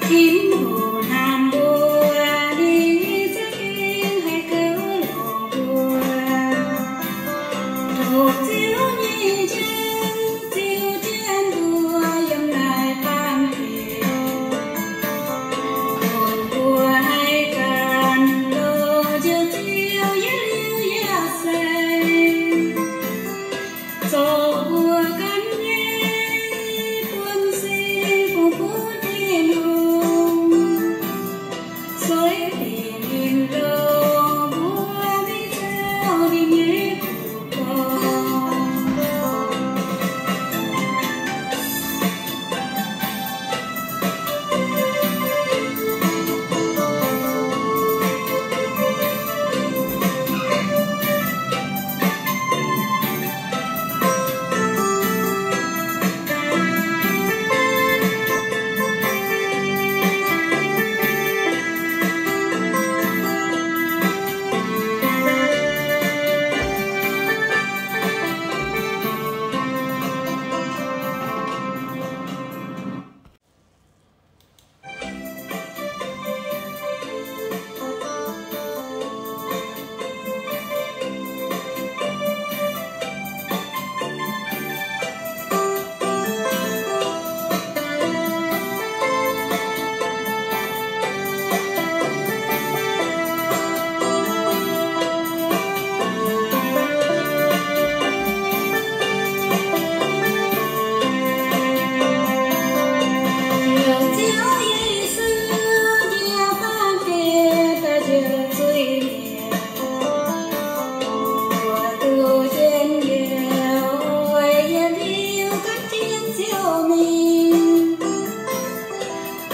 kiếm hồ nam bùa đi rất yên hay cớ lộ bùa thuộc chiếu nhi trên chiếu trên bùa dầm lại tam kỳ hồn bùa hay cần lô chiếu chiếu với liêu gia xây số bùa cánh nghe quân si của phú thiên hùng soi tìm lô bùa đi theo đi nhé của con.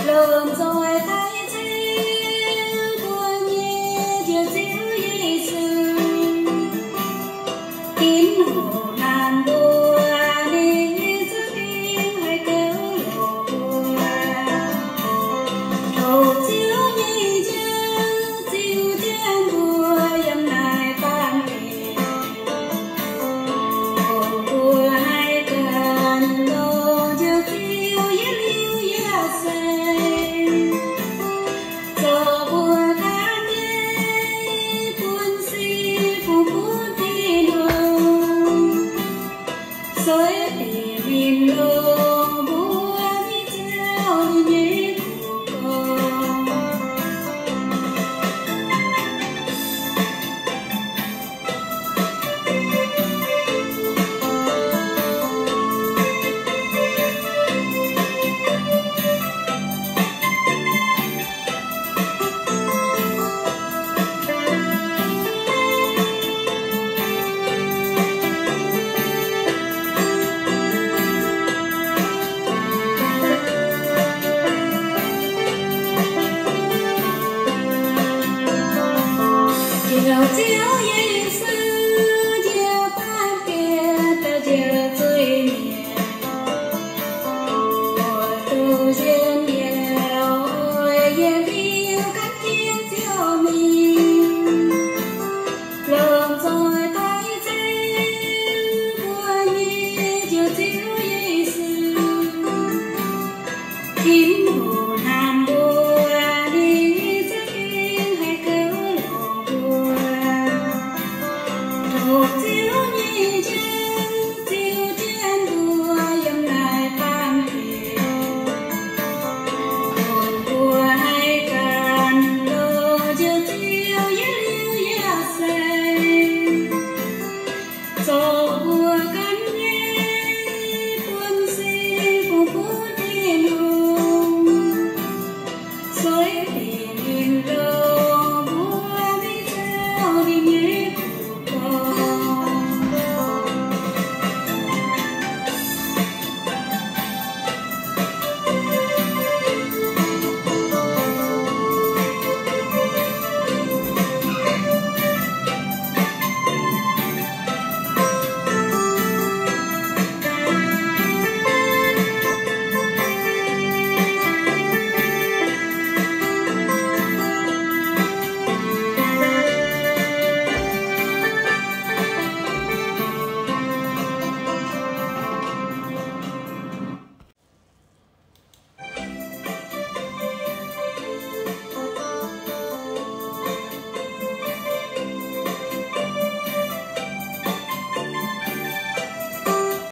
Lường rồi thấy chiếu của nhé chiều chiếu dây sương kín hồ nam bùa đi rất yên hay cớ lộ bùa hồ chiếu nhi trên chiếu trên bùa dầm lại tam kỳ hồn bùa hay cần lô chiếu chiếu với liêu gia xây cho bùa cánh nghe quân si của phú thiên hùng soi tìm lô bùa đi theo đi nhé của con. Chiều chiếu dây sương chiều tan kia ta chiều tươi nhẹ mùa tu duyên nhiều ôi về yêu cách chiến chiều mình lường rồi thấy chiếu của nhé chiều chiếu dây sương kiếm hồ